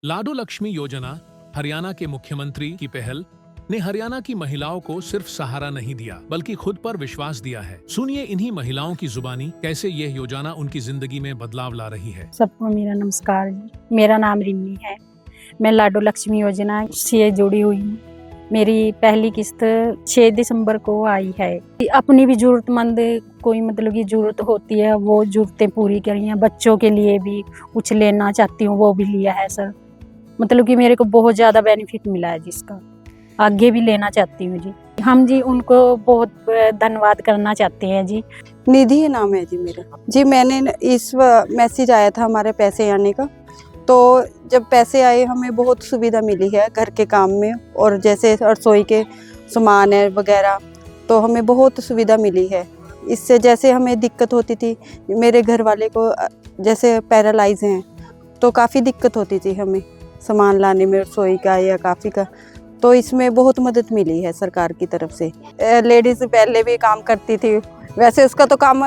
लाडो लक्ष्मी योजना हरियाणा के मुख्यमंत्री की पहल ने हरियाणा की महिलाओं को सिर्फ सहारा नहीं दिया बल्कि खुद पर विश्वास दिया है। सुनिए इन्हीं महिलाओं की जुबानी कैसे यह योजना उनकी जिंदगी में बदलाव ला रही है। सबको मेरा नमस्कार जी। मेरा नाम रिमी है। मैं लाडो लक्ष्मी योजना से जुड़ी हुई हूँ। मेरी पहली किस्त 6 दिसंबर को आई है। अपनी भी जरूरतमंद कोई मतलब की जरूरत होती है वो जरूरतें पूरी करी हैं। बच्चों के लिए भी कुछ लेना चाहती हूँ वो भी लिया है सर। मतलब कि मेरे को बहुत ज़्यादा बेनिफिट मिला है जिसका आगे भी लेना चाहती हूँ जी। हम जी उनको बहुत धन्यवाद करना चाहते हैं जी। निधि नाम है जी मेरा जी। मैंने इस मैसेज आया था हमारे पैसे आने का, तो जब पैसे आए हमें बहुत सुविधा मिली है घर के काम में, और जैसे रसोई के सामान है वगैरह तो हमें बहुत सुविधा मिली है। इससे जैसे हमें दिक्कत होती थी, मेरे घर वाले को जैसे पैरालाइज हैं तो काफ़ी दिक्कत होती थी हमें सामान लाने में रसोई का या काफ़ी का, तो इसमें बहुत मदद मिली है सरकार की तरफ से। लेडीज़ पहले भी काम करती थी, वैसे उसका तो काम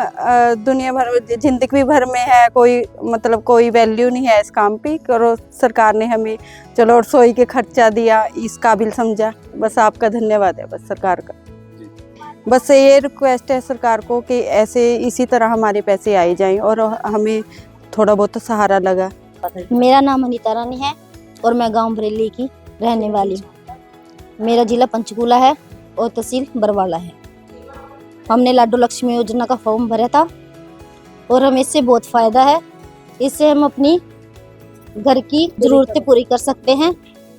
दुनिया भर जिंदगी भर में है, कोई मतलब कोई वैल्यू नहीं है इस काम की। करो सरकार ने हमें चलो रसोई के खर्चा दिया, इस काबिल समझा, बस आपका धन्यवाद है बस सरकार का। बस ये रिक्वेस्ट है सरकार को कि ऐसे इसी तरह हमारे पैसे आए जाएं और हमें थोड़ा बहुत सहारा लगा। मेरा नाम अनीता रानी है और मैं गांव बरेली की रहने वाली हूँ। मेरा जिला पंचकूला है और तहसील बरवाला है। हमने लाडो लक्ष्मी योजना का फॉर्म भरा था और हमें इससे बहुत फ़ायदा है। इससे हम अपनी घर की ज़रूरतें पूरी कर सकते हैं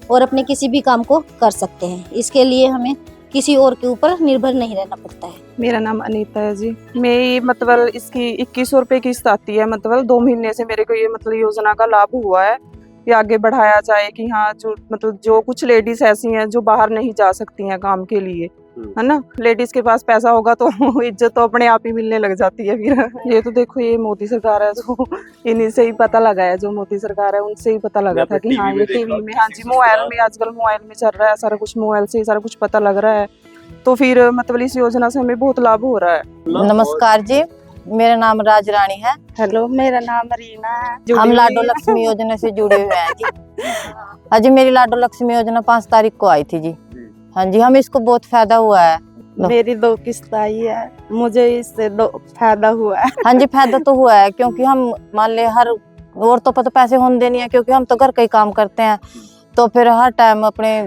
और अपने किसी भी काम को कर सकते हैं। इसके लिए हमें किसी और के ऊपर निर्भर नहीं रहना पड़ता है। मेरा नाम अनीता है जी। मेरी मतलब इसकी 2100 रुपये किस्त आती है। मतलब 2 महीने से मेरे को ये मतलब योजना का लाभ हुआ है। ये आगे बढ़ाया जाए कि हाँ जो कुछ लेडीज ऐसी हैं जो बाहर नहीं जा सकती हैं काम के लिए, है ना, लेडीज के पास पैसा होगा तो इज्जत तो अपने आप ही मिलने लग जाती है फिर। ये तो देखो ये मोदी सरकार है, जो इन्हीं से ही पता लगा है, जो मोदी सरकार है उनसे ही पता लगा था कि हाँ ये टीवी में, हाँ जी मोबाइल में, आजकल मोबाइल में चल रहा है सारा कुछ, मोबाइल से ही सारा कुछ पता लग रहा है। तो फिर मतलब इस योजना से हमें बहुत लाभ हो रहा है। नमस्कार जी, मेरा नाम राज रानी है। हेलो, मेरा नाम रीना है। हम लाडो लक्ष्मी योजना से जुड़े हुए हैं जी। हाँ जी, मेरी लाडो लक्ष्मी योजना 5 तारीख को आई थी जी। हाँ जी, हमें इसको बहुत फायदा हुआ है। मेरी 2 किस्त आई है, मुझे इससे फायदा हुआ है। हाँ जी, फायदा तो हुआ है क्योंकि हम मान ले हर औरतों पर तो पैसे होने नहीं है, क्योंकि हम तो घर का ही काम करते हैं, तो फिर हर टाइम अपने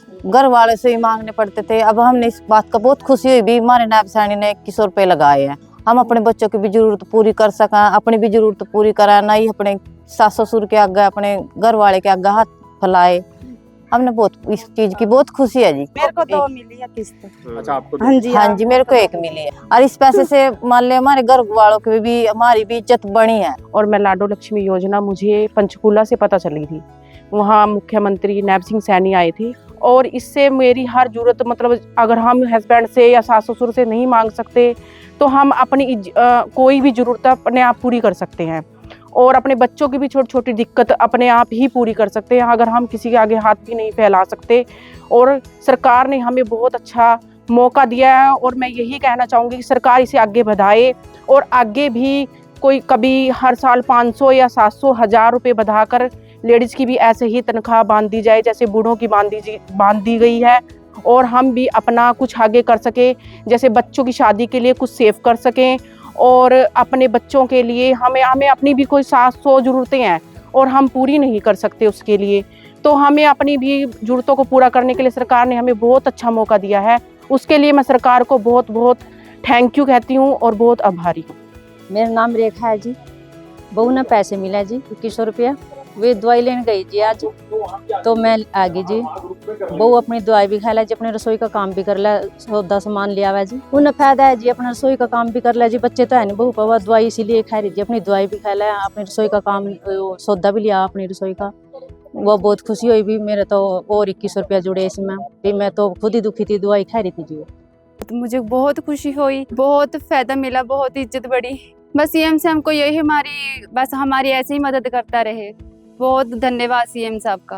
घर वाले से ही मांगने पड़ते थे। अब हमने इस बात का बहुत खुशी हुई भी, हमारे नायब सैनी ने 2100 रुपये लगाए हैं। हम अपने बच्चों की भी जरूरत पूरी कर सकें, अपनी भी जरूरत पूरी करा, ना ही अपने सास ससुर के आगे, अपने घर वाले के आगे हाथ फैलाए। हमने बहुत इस चीज की बहुत खुशी है जी। मेरे को 2 मिली है किस्त। अच्छा, आपको? हाँ जी, हाँ जी, मेरे को 1 मिली है। और इस पैसे से मान ले हमारे घर वालों की भी, हमारी भी इज्जत बनी है। और मैं लाडो लक्ष्मी योजना मुझे पंचकूला से पता चली थी, वहाँ मुख्यमंत्री नायब सिंह सैनी आए थे, और इससे मेरी हर जरूरत मतलब अगर हम हस्बैंड से या सास ससुर से नहीं मांग सकते तो हम अपनी कोई भी जरूरत अपने आप पूरी कर सकते हैं, और अपने बच्चों की भी छोटी छोटी दिक्कत अपने आप ही पूरी कर सकते हैं अगर हम किसी के आगे हाथ भी नहीं फैला सकते। और सरकार ने हमें बहुत अच्छा मौका दिया है, और मैं यही कहना चाहूँगी कि सरकार इसे आगे बढ़ाए और आगे भी कोई कभी हर साल 500 या 700 1000 रुपये बढ़ाकर लेडीज़ की भी ऐसे ही तनख्वाह बांध दी जाए जैसे बूढ़ों की बांध दी गई है, और हम भी अपना कुछ आगे कर सकें, जैसे बच्चों की शादी के लिए कुछ सेव कर सकें, और अपने बच्चों के लिए हमें अपनी भी कोई 700 ज़रूरतें हैं और हम पूरी नहीं कर सकते उसके लिए, तो हमें अपनी भी ज़रूरतों को पूरा करने के लिए सरकार ने हमें बहुत अच्छा मौका दिया है। उसके लिए मैं सरकार को बहुत बहुत थैंक यू कहती हूँ और बहुत आभारी हूँ। मेरा नाम रेखा है जी। बहू ने पैसे मिला जी 2100 रुपया। वे दवाई लेने गई जी आज, तो मैं आ गई जी। बहू अपनी दवाई भी खा ला जी, अपने रसोई का काम भी कर ला, सौदा सामान लिया हुआ जी। उन्हें फायदा है जी, अपना रसोई का काम भी कर ला जी। बच्चे तो है नहीं, बहू पर दवाई इसीलिए खा रही जी, अपनी दवाई भी खा ला, अपनी रसोई का काम सौदा भी लिया अपनी रसोई का। वो बहुत खुशी हुई भी, मेरे तो और 2100 रुपया जुड़े इसमें भी। मैं तो खुद ही दुखी थी, दवाई खा रही थी जी। तो मुझे बहुत खुशी हुई, बहुत फायदा मिला, बहुत इज्जत बढ़ी। बस सीएम से हमको यही हमारी ऐसे ही मदद करता रहे। बहुत धन्यवाद सीएम साहब का।